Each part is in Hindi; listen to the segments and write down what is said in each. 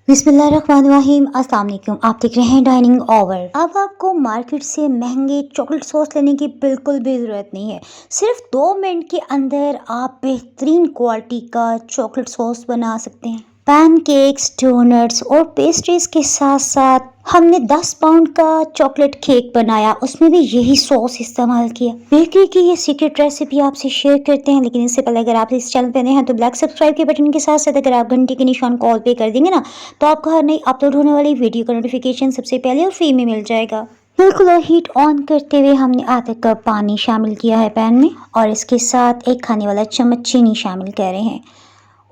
बिस्मिल्लाहिर्रहमानिर्रहीम। अस्सलाम वालेकुम। आप देख रहे हैं डाइनिंग ओवर। अब आपको मार्केट से महंगे चॉकलेट सॉस लेने की बिल्कुल भी ज़रूरत नहीं है। सिर्फ 2 मिनट के अंदर आप बेहतरीन क्वालिटी का चॉकलेट सॉस बना सकते हैं। पैनकेक्स, डोनट्स और पेस्ट्रीज के साथ साथ हमने 10 पाउंड का चॉकलेट केक बनाया, उसमें भी यही सॉस इस्तेमाल किया। बेकरी की ये सीक्रेट रेसिपी आपसे शेयर करते हैं, लेकिन इससे पहले अगर आप इस चैनल पे नए हैं तो ब्लैक सब्सक्राइब के बटन के साथ साथ अगर आप घंटे के निशान को ऑल पे कर देंगे ना, तो आपको हर नई अपलोड होने वाली वीडियो का नोटिफिकेशन सबसे पहले और फ्री में मिल जाएगा। बिल्कुल। और हीट ऑन करते हुए हमने आधा कप पानी शामिल किया है पैन में, और इसके साथ एक खाने वाला चम्मच चीनी शामिल कर रहे हैं।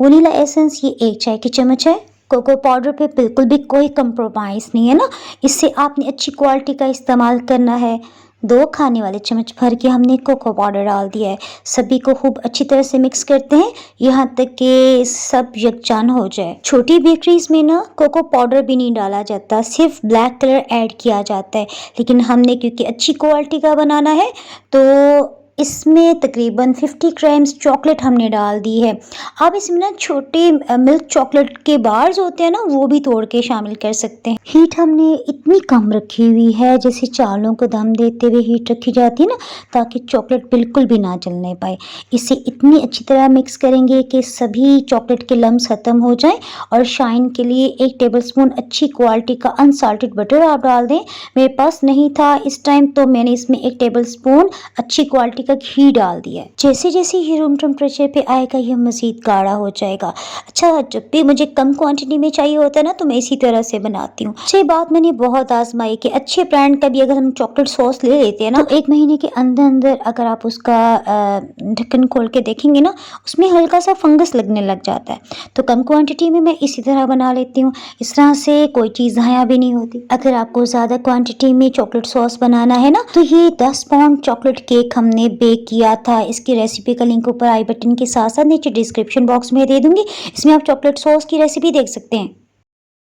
वनीला एसेंस ये 1 चाय की चम्मच है। कोको पाउडर पे बिल्कुल भी कोई कंप्रोमाइज़ नहीं है ना, इससे आपने अच्छी क्वालिटी का इस्तेमाल करना है। 2 खाने वाले चम्मच भर के हमने कोको पाउडर डाल दिया है। सभी को खूब अच्छी तरह से मिक्स करते हैं यहाँ तक कि सब यकजान हो जाए। छोटी बेकरीज में ना कोको पाउडर भी नहीं डाला जाता, सिर्फ ब्लैक कलर ऐड किया जाता है, लेकिन हमने क्योंकि अच्छी क्वालिटी का बनाना है तो इसमें तकरीबन 50 ग्राम्स चॉकलेट हमने डाल दी है। आप इसमें ना छोटे मिल्क चॉकलेट के बार्स होते हैं ना, वो भी तोड़ के शामिल कर सकते हैं। हीट हमने इतनी कम रखी हुई है जैसे चावलों को दम देते हुए हीट रखी जाती है ना, ताकि चॉकलेट बिल्कुल भी ना जलने पाए। इसे इतनी अच्छी तरह मिक्स करेंगे कि सभी चॉकलेट के लम्स ख़त्म हो जाएं, और शाइन के लिए 1 टेबलस्पून अच्छी क्वालिटी का अनसाल्टेड बटर आप डाल दें। मेरे पास नहीं था इस टाइम, तो मैंने इसमें 1 टेबलस्पून अच्छी क्वालिटी का घी डाल दिया है। जैसे जैसे ये रूम टेम्परेचर पे आएगा ये मज़ीद गाढ़ा हो जाएगा। अच्छा, जब भी मुझे कम क्वांटिटी में चाहिए होता है ना, तो मैं इसी तरह से बनाती हूँ। अच्छी बात मैंने बहुत आजमाई कि अच्छे ब्रांड का भी अगर हम चॉकलेट सॉस ले लेते हैं ना, तो 1 महीने के अंदर अंदर अगर आप उसका ढक्कन खोल के देखेंगे ना, उसमें हल्का सा फंगस लगने लग जाता है। तो कम क्वांटिटी में मैं इसी तरह बना लेती हूँ। इस तरह से कोई चीज़ ज़ाया भी नहीं होती। अगर आपको ज़्यादा क्वांटिटी में चॉकलेट सॉस बनाना है ना, तो ये 10 पाउंड चॉकलेट केक हमने बेक किया था। इसकी रेसिपी का लिंक ऊपर आई बटन के साथ साथ नीचे डिस्क्रिप्शन बॉक्स में दे दूंगी। इसमें आप चॉकलेट सॉस की रेसिपी देख सकते हैं।